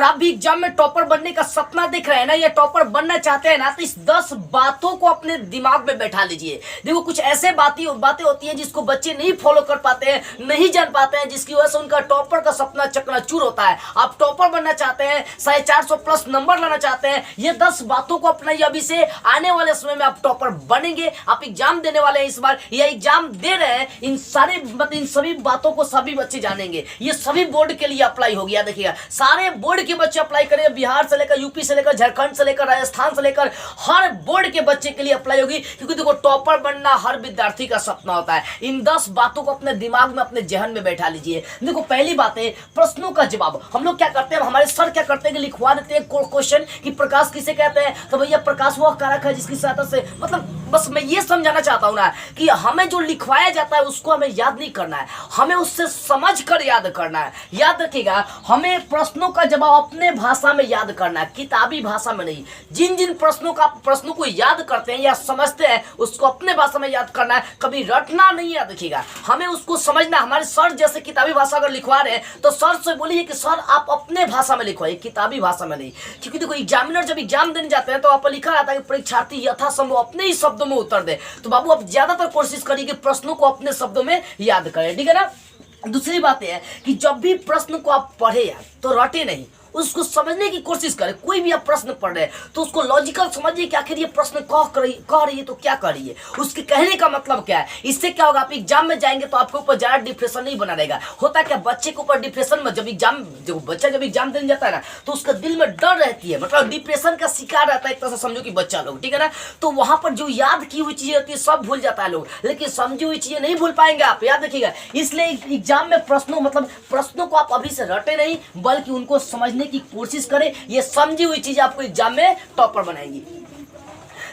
अगर आप भी एग्जाम में टॉपर बनने का सपना देख रहे हैं ना, या टॉपर बनना चाहते हैं ना, तो इस 10 बातों को अपने दिमाग में बैठा लीजिए। देखो कुछ ऐसे बातें होती हैं जिसको बच्चे नहीं फॉलो कर पाते हैं, नहीं जान पाते हैं, जिसकी वजह से उनका टॉपर का सपना चकनाचूर होता है। आप टॉपर बनना चाहते हैं, 450 प्लस नंबर लाना चाहते हैं, ये 10 बातों को अपनाइए अभी से। आने वाले समय में आप टॉपर बनेंगे। आप एग्जाम देने वाले हैं इस बार, या एग्जाम दे रहे हैं, इन सभी बातों को सभी बच्चे जानेंगे। ये सभी बोर्ड के लिए अप्लाई हो गया। देखिएगा सारे बोर्ड के बच्चे अप्लाई करेंगे, बिहार से लेकर यूपी से लेकर झारखंड से लेकर राजस्थान से लेकर हर बोर्ड के बच्चे के लिए अप्लाई होगी। क्योंकि देखो टॉपर बनना हर विद्यार्थी का सपना होता है। इन 10 बातों को अपने दिमाग में, अपने जहन में बैठा लीजिए। देखो पहली बात है प्रश्नों का जवाब। हम लोग क्या करते हैं, हमारे सर क्या करते हैं कि लिखवा देते हैं क्वेश्चन कि प्रकाश किसे कहते हैं, तो भैया प्रकाश वह कारक है जिसकी सहायता से, मतलब बस मैं ये समझाना चाहता हूं ना कि हमें जो लिखवाया जाता है उसको हमें याद नहीं करना है, हमें उससे समझ कर याद करना है। याद रखिएगा, हमें प्रश्नों का जवाब अपने भाषा में याद करना है, किताबी भाषा में नहीं। जिन जिन प्रश्नों को याद करते हैं या समझते हैं उसको अपने भाषा में याद करना है, कभी रटना नहीं। याद रखिएगा, हमें उसको समझना। हमारे सर जैसे किताबी भाषा अगर लिखवा रहे हैं तो सर से बोलिए कि सर आप अपने भाषा में लिखवाइए, किताबी भाषा में नहीं। क्योंकि देखो एग्जामिनर जब एग्जाम देने जाते हैं तो आप लिखा रहता है कि परीक्षार्थी यथासंभव अपने ही शब्दों में उत्तर दे। तो बाबू आप ज्यादातर कोशिश करिए कि प्रश्नों को अपने शब्दों में याद करें, ठीक है ना। दूसरी बात यह है कि जब भी प्रश्न को आप पढ़े तो रटे नहीं, उसको समझने की कोशिश करें। कोई भी आप प्रश्न पढ़ रहे हैं तो उसको लॉजिकल समझिए कि आखिर ये प्रश्न कह रही है तो क्या कर रही है, उसके कहने का मतलब क्या है। इससे क्या होगा, आप एग्जाम में जाएंगे तो आपके ऊपर ज्यादा डिप्रेशन नहीं बना रहेगा। होता क्या, बच्चे के ऊपर डिप्रेशन में जब बच्चा जब एग्जाम देने जाता है ना तो उसका दिल में डर रहती है, मतलब डिप्रेशन का शिकार रहता है एक तरह से समझो कि बच्चा लोग, ठीक है ना। तो वहां पर जो याद की हुई चीजें होती है सब भूल जाता है लोग, लेकिन समझी हुई चीजें नहीं भूल पाएंगे आप, याद रखिएगा। इसलिए एग्जाम में प्रश्नों को आप अभी से रटे नहीं, बल्कि उनको समझने की कोशिश करें। ये समझी हुई चीज आपको एग्जाम में टॉपर बनाएंगी।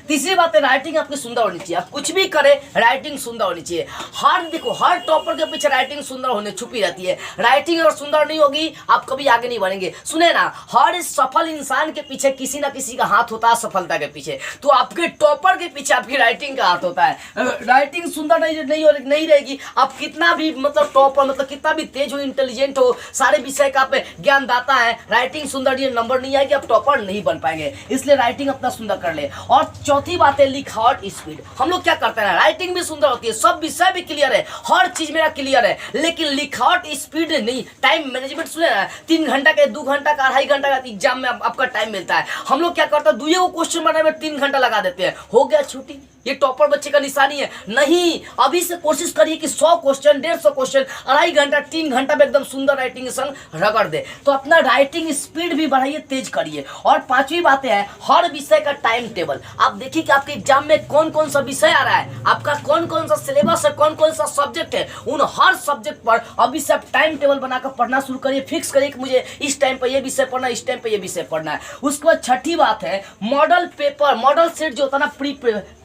तीसरी बात है, राइटिंग आपकी सुंदर होनी चाहिए। आप कुछ भी करें राइटिंग सुंदर होनी चाहिए। हर टॉपर के पीछे राइटिंग सुंदर होने छुपी रहती है। राइटिंग अगर सुंदर नहीं होगी आप कभी आगे नहीं बढ़ेंगे। सुने ना, हर सफल इंसान के पीछे किसी ना किसी का हाथ होता है सफलता के पीछे। तो आपके टॉपर के पीछे आपकी राइटिंग का हाथ होता है। राइटिंग सुंदर नहीं रहेगी, आप कितना भी टॉपर कितना भी तेज हो, इंटेलिजेंट हो, सारे विषय का आप ज्ञानदाता है, राइटिंग सुंदर ये नंबर नहीं आएगी, आप टॉपर नहीं बन पाएंगे। इसलिए राइटिंग अपना सुंदर कर ले। और चौथी बात है लिखावट स्पीड। हम लोग क्या करते हैं, राइटिंग भी सुंदर होती है, सब विषय भी क्लियर है, हर चीज मेरा क्लियर है, लेकिन लिखावट स्पीड नहीं। टाइम मैनेजमेंट सुने ना, 3 घंटा का, 2 घंटा का, 2.5 घंटा का एग्जाम में आपका टाइम मिलता है। हम लोग क्या करते हैं, दुइयों को क्वेश्चन बनाने में 3 घंटा लगा देते हैं, हो गया छुट्टी। ये टॉपर बच्चे का निशानी है। नहीं, अभी से कोशिश करिए कि 100 क्वेश्चन, 150 क्वेश्चन 2.5 घंटा, 3 घंटा में एकदम सुंदर राइटिंग के संग रगड़ दे। तो अपना राइटिंग स्पीड भी बढ़ाइए, तेज करिए। और 5वीं बात है हर विषय का टाइम टेबल। आप देखिए कि आपके एग्जाम में कौन कौन सा विषय आ रहा है, आपका कौन कौन सा सिलेबस है, कौन कौन सा सब्जेक्ट है। उन हर सब्जेक्ट पर अभी से आप टाइम टेबल बनाकर पढ़ना शुरू करिए। फिक्स करिए कि मुझे इस टाइम पर यह विषय पढ़ना है, इस टाइम पर यह विषय पढ़ना है। उसके बाद 6ठी बात है मॉडल पेपर, मॉडल सेट जो होता है ना,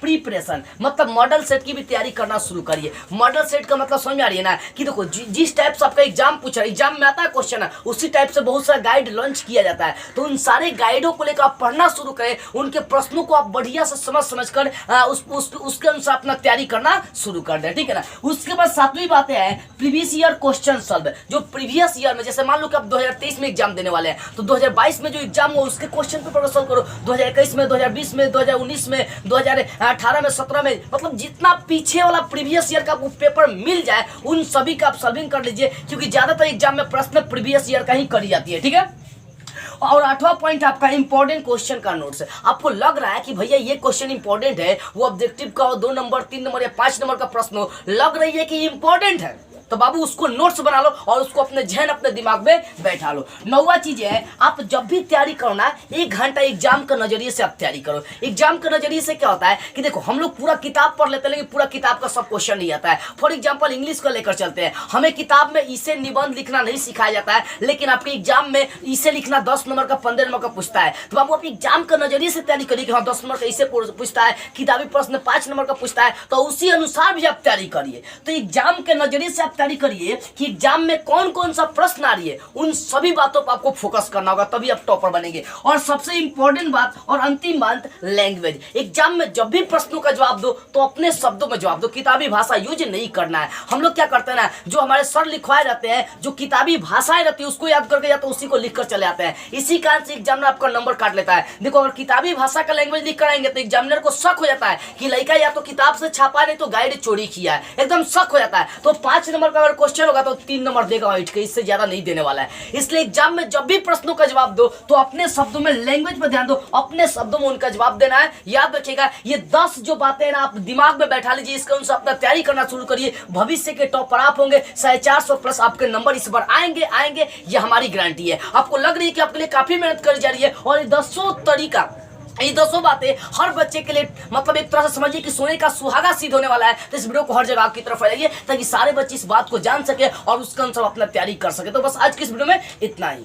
प्रीपरेशन, मतलब मॉडल सेट की भी तैयारी करना शुरू करिए। मॉडल सेट का मतलब समझ में आ रही है ना, कि देखो जिस टाइप से आपका एग्जाम पूछा, एग्जाम में आता है क्वेश्चन है, उसी टाइप से बहुत सारा गाइड लॉन्च किया जाता है। तो उन सारे गाइडों को लेकर आप पढ़ना शुरू करें, उनके प्रश्नों को आप बढ़िया से समझ कर उसके अनुसार अपना तैयारी करना शुरू कर दें, ठीक है ना। उसके बाद 7वीं बात है प्रीवियस ईयर क्वेश्चन सॉल्व। जो प्रीवियस ईयर में, जैसे मान लो कि आप 2023 में एग्जाम देने वाले हैं, तो 2022 में जो एग्जाम हो उसके क्वेश्चन पेपर सॉल्व करो। 2021 में, 2020 में, 2019 में, 2018 में, 17 में, मतलब जितना पीछे वाला प्रीवियस ईयर का पेपर मिल जाए उन सभी का आप सॉल्विंग कर लीजिए। क्योंकि ज्यादातर एग्जाम में प्रश्न प्रीवियस ईयर का ही करी जाती है, ठीक है। और 8वां पॉइंट आपका इंपॉर्टेंट क्वेश्चन का नोट्स है। आपको लग रहा है कि भैया ये क्वेश्चन इंपॉर्टेंट है, वो ऑब्जेक्टिव का हो, 2 नंबर, 3 नंबर या 5 नंबर का प्रश्न हो, लग रही है कि इंपॉर्टेंट है, तो बाबू उसको नोट्स बना लो और उसको अपने जहन, अपने दिमाग में बैठा लो। 9वां चीज है, आप जब भी तैयारी करो ना 1 घंटा एग्जाम के नजरिए से आप तैयारी करो। एग्जाम के नजरिए से क्या होता है कि देखो हम लोग पूरा किताब पढ़ लेते हैं, लेकिन पूरा किताब का सब क्वेश्चन नहीं आता है। फॉर एग्जाम्पल इंग्लिश को लेकर चलते हैं, हमें किताब में इसे निबंध लिखना नहीं सिखाया जाता है, लेकिन आपके एग्जाम में इसे लिखना 10 नंबर का, 15 नंबर का पूछता है। तो बाबू आप एग्जाम के नजरिए से तैयारी करिए कि हाँ 10 नंबर का इसे पूछता है, किताबी प्रश्न 5 नंबर का पूछता है, तो उसी अनुसार भी आप तैयारी करिए। तो एग्जाम के नजरिए से आप तैयारी करिए कि एग्जाम में कौन कौन सा प्रश्न आ रही है, उन सभी बातों पर आपको फोकस करना होगा, तभी आप टॉपर बनेंगे। और सबसे इंपॉर्टेंट बात और अंतिम बात, लैंग्वेज। एग्जाम में जब भी प्रश्नों का जवाब दो तो अपने शब्दों में जवाब दो, किताबी भाषा यूज नहीं करना है। हम लोग क्या करते हैं ना, जो हमारे सर लिखवाए रहते हैं, जो किताबी भाषाएं रहती है उसको याद करके या तो उसी को लिख कर चले आते हैं, इसी कारण से एग्जामिनर आपका नंबर काट लेता है। देखो अगर किताबी भाषा का लैंग्वेज लिख कर आएंगे तो एग्जामिनर को शक हो जाता है कि लड़का या तो किताब से छापा नहीं तो गाइड चोरी किया है, एकदम शक हो जाता है। तो 5 नंबर का अगर क्वेश्चन होगा तो 3 नंबर देगा वाइट के, इससे ज्यादा नहीं देने वाला है। इसलिए एग्जाम में जब भी प्रश्नों का जवाब दो तो अपने शब्दों में, लैंग्वेज पर ध्यान दो, अपने शब्दों में उनका जवाब देना है। याद रखिएगा ये 10 जो बातें ना आप दिमाग में बैठा लीजिए, इसके अनुसार अपना तैयारी करना शुरू करिए। भविष्य के टॉपर आप होंगे, 450 प्लस आपके नंबर इस बार आएंगे, ये हमारी गारंटी है। आपको लग रही है कि आपके लिए काफी मेहनत करी जा रही है, और ये 10 बातें हर बच्चे के लिए, मतलब एक तरह से समझिए कि सोने का सुहागा सिद्ध होने वाला है। तो इस वीडियो को हर जगह आपकी तरफ फैलाइए ताकि सारे बच्चे इस बात को जान सके और उसके अनुसार अपना तैयारी कर सके। तो बस आज की इस वीडियो में इतना ही।